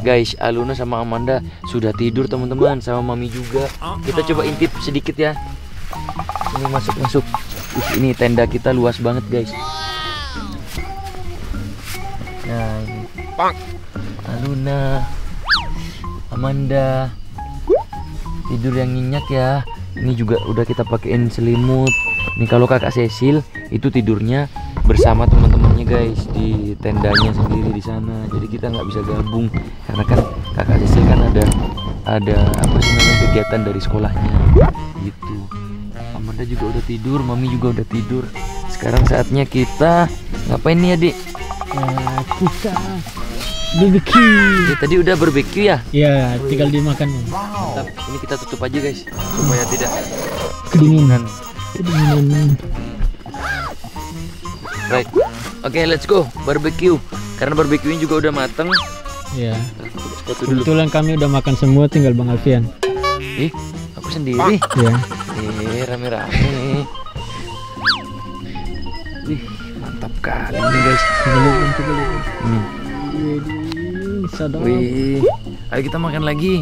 Guys, Aluna sama Amanda sudah tidur teman-teman, sama Mami juga. Kita coba intip sedikit ya. Ini masuk. Ini tenda kita luas banget guys. Nah ini Aluna, Amanda tidur yang nyenyak ya. Ini juga udah kita pakein selimut. Nih kalau kakak Cecil itu tidurnya bersama teman-temannya guys di tendanya sendiri di sana. Jadi kita nggak bisa gabung karena kan kakak Cecil kan ada apa sih namanya kegiatan dari sekolahnya gitu. Amanda juga udah tidur, Mami juga udah tidur. Sekarang saatnya kita ngapain nih adik? Kita BBQ. Ya, tadi udah barbecue ya? Ya, tinggal dimakan. Mantap. Ini kita tutup aja guys supaya tidak Kedinginan. Right. Oke, let's go barbecue. Karena barbecue juga udah mateng. Ya. Sepatu dulu. Kebetulan kami udah makan semua, tinggal Bang Alfian. Aku sendiri. Ya. Rame-rame. Mantap kali ini guys. Ini. Sadar. Wih. Ayo kita makan lagi.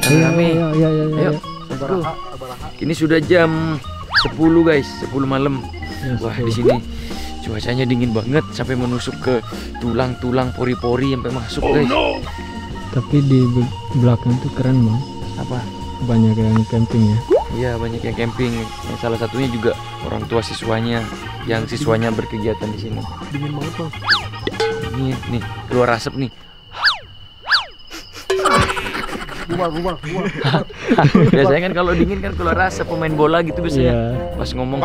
Rame-rame. Ayo. Let's go. Ini sudah jam 10 guys, 10 malam. Wah, di sini cuacanya dingin banget sampai menusuk ke tulang-tulang, pori-pori sampai masuk guys. Tapi di belakang tuh keren Bang. Apa? Banyak yang camping ya. Iya, banyak yang camping. Yang salah satunya juga orang tua siswanya, yang siswanya berkegiatan di sini. Dingin banget Bang. Ini nih, keluar asap nih. Keluar. Biasanya kan kalau dingin kan keluar asap, pemain bola gitu biasanya. Pas ngomong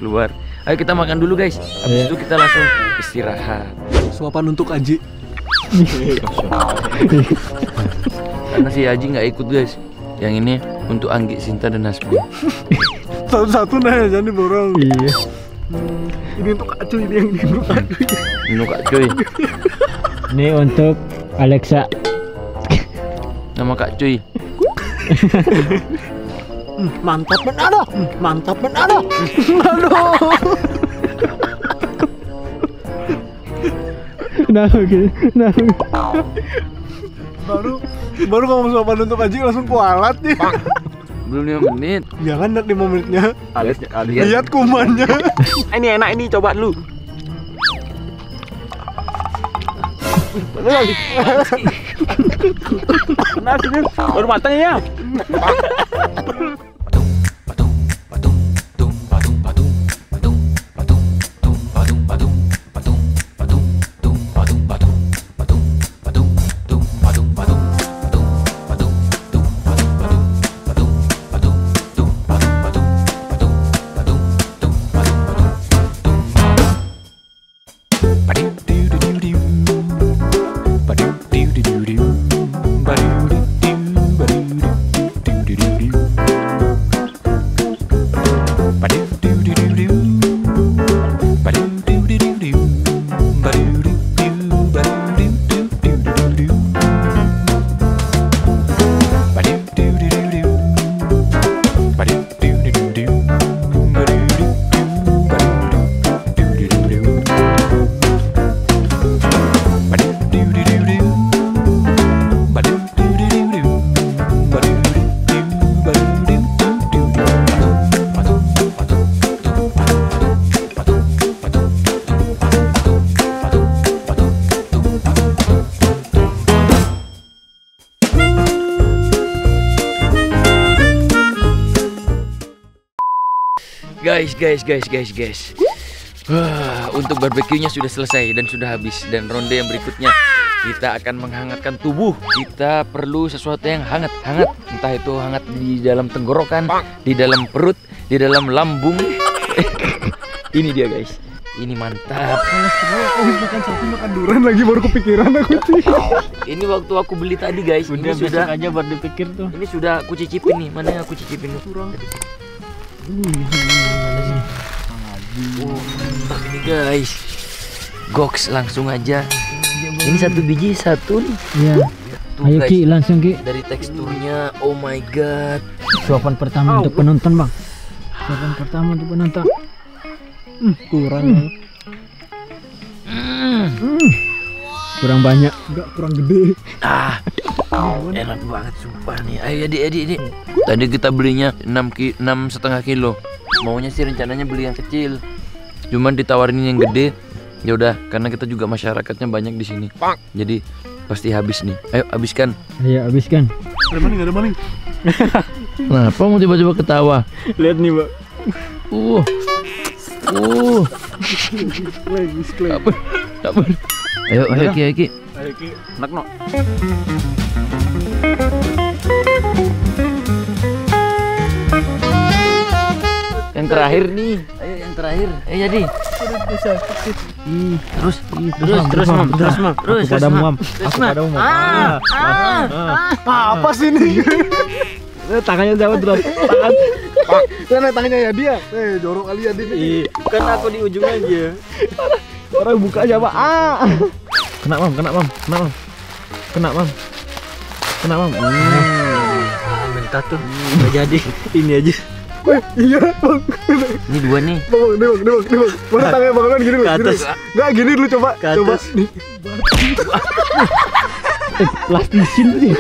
keluar. Ayo kita makan dulu guys. Habis itu kita langsung istirahat. Suapan untuk Aji. Karena si Aji nggak ikut guys. Yang ini untuk Anggi, Sinta dan Hasbi. Satu-satu nah jangan diborong. Iya. Ini untuk Kak Cuy, ini yang di untuk Kak Cuy. Ini Kak Cuy. Ini untuk Alexa. Nama Kak Cuy. Mantap men, aduh. Baru ngomong suapan untuk Aji langsung kualat nih. Belum 5 menit. Jangan nak 5 menitnya. Lihat. Lihat kumannya. Ini enak ini, coba dulu. Baru matang ya. Guys. Untuk barbeque-nya sudah selesai dan sudah habis. Dan ronde yang berikutnya kita akan menghangatkan tubuh. Kita perlu sesuatu yang hangat. Entah itu hangat di dalam tenggorokan, di dalam perut, di dalam lambung. Ini dia guys. Ini mantap. Makan sapi, makan durian lagi baru kepikiran aku sih. Ini waktu aku beli tadi guys. Ini sudah aja baru dipikir tuh. Ini sudah aku cicipin nih. Mana yang aku cicipin kurang. Mantap ini guys. Goks langsung aja. Ini satu biji satu nih. Iya. Ayo guys, Ki, langsung Ki. dari teksturnya, oh my god. Suapan pertama untuk penonton Bang. Kurang. kurang banyak. Enggak, kurang gede. Ah, enak banget sumpah nih. Ayo adik. Tadi kita belinya 6,5 kilo. Maunya sih rencananya beli yang kecil. Cuman ditawarin yang gede. Ya udah, karena kita juga masyarakatnya banyak di sini. Jadi pasti habis nih. Ayo habiskan. Ayo habiskan. Ada maling. Kenapa mau tiba-tiba ketawa? Lihat nih, Pak. Apa? Ayo Ki. Ayo Ki, nak no. Yang terakhir nih. Ayo yang terakhir. Jadi. Terus, Mam. Apa sih ini? Tangannya jauh terus. Tangannya ya dia. Jorok kali ya dia. Kan aku di ujung aja. Orang buka aja, Pak. Kena, Mam. Mentah tuh. Nggak jadi. Ini aja. Iya, Bang. Ini dua nih. Bang. Mana tangannya Bang kan gini, Bang. Ke atas. Enggak gini dulu coba. Ke atas. Nih. Plastisin sih.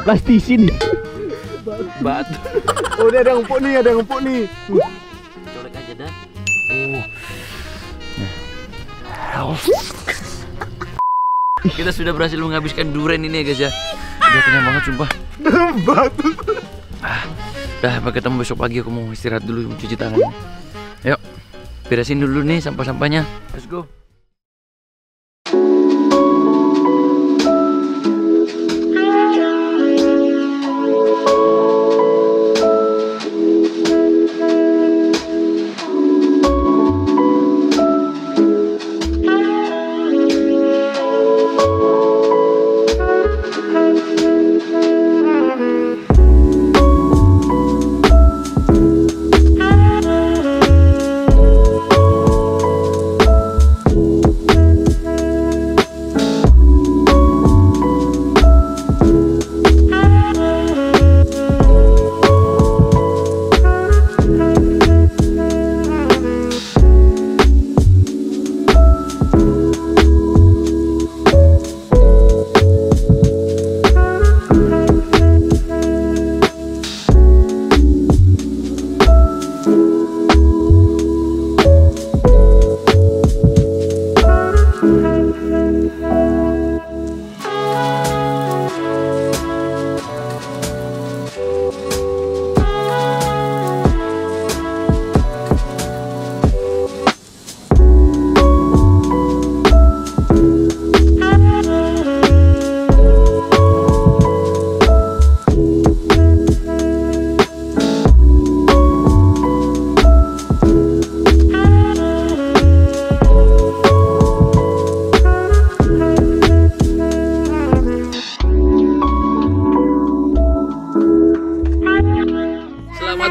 Plastisin. Batu. Oh, ini ada yang empuk nih. Colek aja dah. Kita sudah berhasil menghabiskan durian ini ya guys ya. Udah kenyang banget sumpah. Batu. Udah, sampai ketemu besok pagi. Aku mau istirahat dulu, mau cuci tangan. Yuk, beresin dulu nih sampah-sampahnya. Let's go.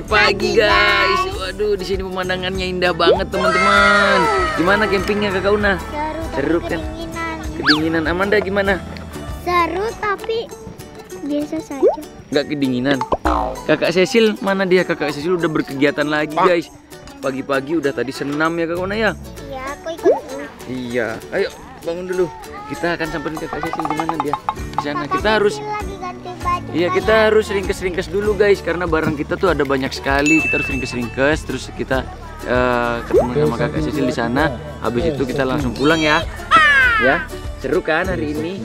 Pagi guys, waduh di sini pemandangannya indah banget teman-teman. Gimana campingnya Kakak Una? Seru kan? Kedinginan. Amanda gimana? Seru tapi biasa saja. Nggak kedinginan. Kakak Cecil mana dia? Kakak Cecil udah berkegiatan lagi guys. Pagi-pagi udah tadi senam ya Kakak Una ya? Iya, aku ikut. Iya, ayo bangun dulu. Kita akan samperin Kakak Cecil gimana dia di sana. Kita harus Lagi ganti baju. Iya, kita harus ringkes-ringkes dulu guys, karena barang kita tuh ada banyak sekali. Kita harus ringkes-ringkes, terus kita ketemu sama Kakak Cecil di sana. Habis itu kita langsung pulang ya. Ya, seru kan hari ini?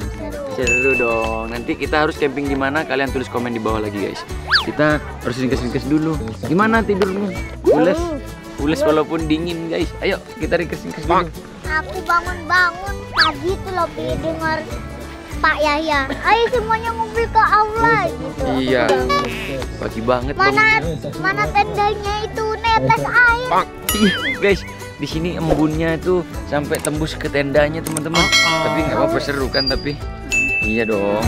Seru dong. Nanti kita harus camping di mana? Kalian tulis komen di bawah lagi guys. Kita harus ringkes-ringkes dulu. Gimana tidurmu? Pules? Pules walaupun dingin guys. Ayo kita ringkes-ringkes dulu. Aku bangun-bangun pagi tuh loh dengar Pak Yahya, ayo semuanya ngumpul ke aula gitu. Iya. Pagi banget. Mana tendanya itu netes air. Iya guys, di sini embunnya tuh sampai tembus ke tendanya teman-teman. Tapi nggak apa-apa, seru kan tapi. Iya dong.